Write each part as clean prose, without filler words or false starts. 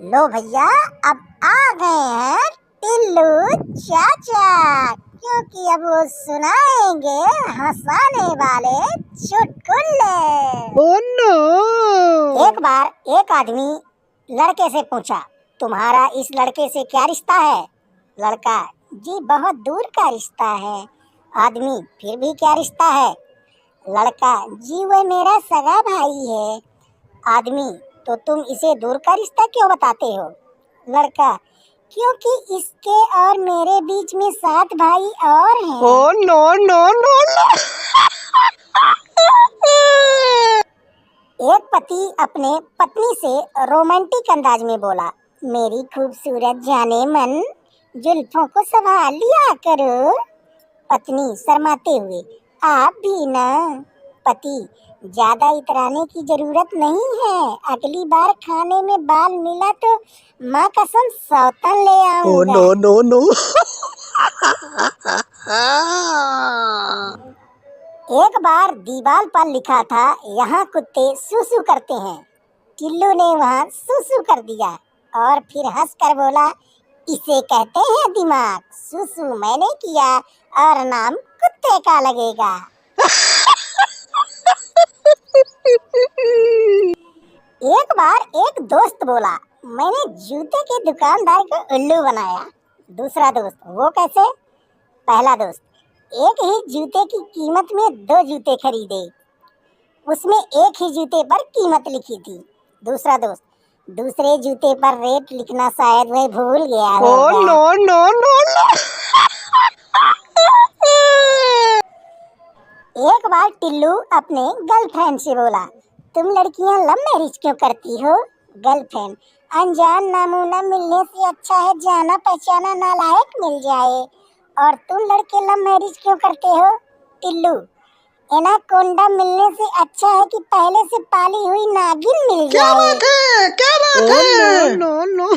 लो भैया, अब आ गए हैं टिल्लू चाचा, क्योंकि अब वो सुनाएंगे हंसाने वाले चुटकुले। Oh no! एक बार एक आदमी लड़के से पूछा, तुम्हारा इस लड़के से क्या रिश्ता है? लड़का, जी बहुत दूर का रिश्ता है। आदमी, फिर भी क्या रिश्ता है? लड़का, जी वह मेरा सगा भाई है। आदमी, तो तुम इसे दूर का रिश्ता क्यों बताते हो? लड़का, क्योंकि इसके और मेरे बीच में 7 भाई और हैं। Oh no no no no! एक पति अपने पत्नी से रोमांटिक अंदाज में बोला, मेरी खूबसूरत जाने मन, जुल्फों को संभाल लिया करो। पत्नी शर्माते हुए, आप भी ना। पति, ज्यादा इतराने की जरूरत नहीं है, अगली बार खाने में बाल मिला तो माँ कसम सौतन ले ओह आऊंगा। No no no! एक बार दीवार पर लिखा था, यहाँ कुत्ते सूसू करते हैं। टिल्लू ने वहाँ सूसू कर दिया और फिर हंसकर बोला, इसे कहते हैं दिमाग। सूसू मैंने किया और नाम कुत्ते का लगेगा। एक बार एक दोस्त बोला, मैंने जूते के दुकानदार को उल्लू बनाया। दूसरा दोस्त, वो कैसे? पहला दोस्त, एक ही जूते की कीमत में 2 जूते खरीदे, उसमें एक ही जूते पर कीमत लिखी थी। दूसरा दोस्त, दूसरे जूते पर रेट लिखना शायद वह भूल गया ओह होगा। No no no no! एक बार टिल्लू अपने गर्लफ्रेंड से बोला, तुम लड़कियां लव मैरिज क्यों करती हो? गर्लफ्रेंड, अनजान नामूना मिलने से अच्छा है जाना पहचाना नालायक मिल जाए। और तुम लड़के लव मैरिज क्यों करते हो? टिल्लू, एनाकोंडा मिलने से अच्छा है कि पहले से पाली हुई नागिन मिल क्या जाए। बात है? क्या बात है? No no no!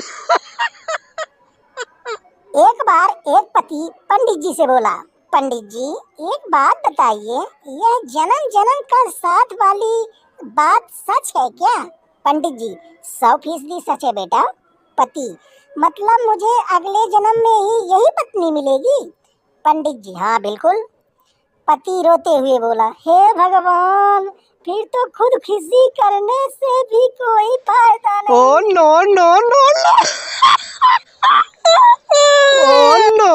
एक बार एक पति पंडित जी से बोला, पंडित जी एक बात बताइए, यह जन्म जन्म का साथ वाली बात सच है क्या? पंडित जी, 100% सच है बेटा। पति, मतलब मुझे अगले जन्म में ही यही पत्नी मिलेगी? पंडित जी, हाँ बिल्कुल। पति रोते हुए बोला, हे भगवान, फिर तो खुदकुशी करने से भी कोई फायदा नहीं। Oh no no no no! Oh no!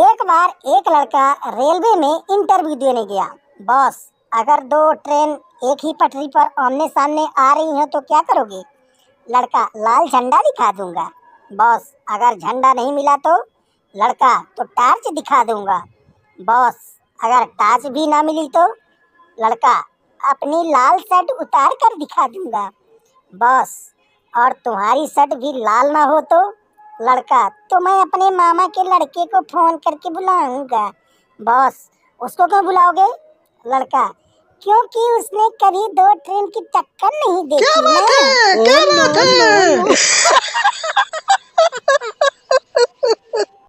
एक बार एक लड़का रेलवे में इंटरव्यू देने गया। बॉस, अगर 2 ट्रेन एक ही पटरी पर आमने सामने आ रही हैं तो क्या करोगे? लड़का, लाल झंडा दिखा दूंगा। बॉस, अगर झंडा नहीं मिला तो? लड़का, तो टार्च दिखा दूंगा। बॉस, अगर टार्च भी ना मिली तो? लड़का, अपनी लाल शर्ट उतार कर दिखा दूंगा। बॉस, और तुम्हारी शर्ट भी लाल ना हो तो? लड़का, तो मैं अपने मामा के लड़के को फोन करके बुलाऊंगा। बॉस, उसको क्यों बुलाओगे? लड़का, क्योंकि उसने कभी 2 ट्रेन की टक्कर नहीं देखी। क्या बात है? क्या बात है?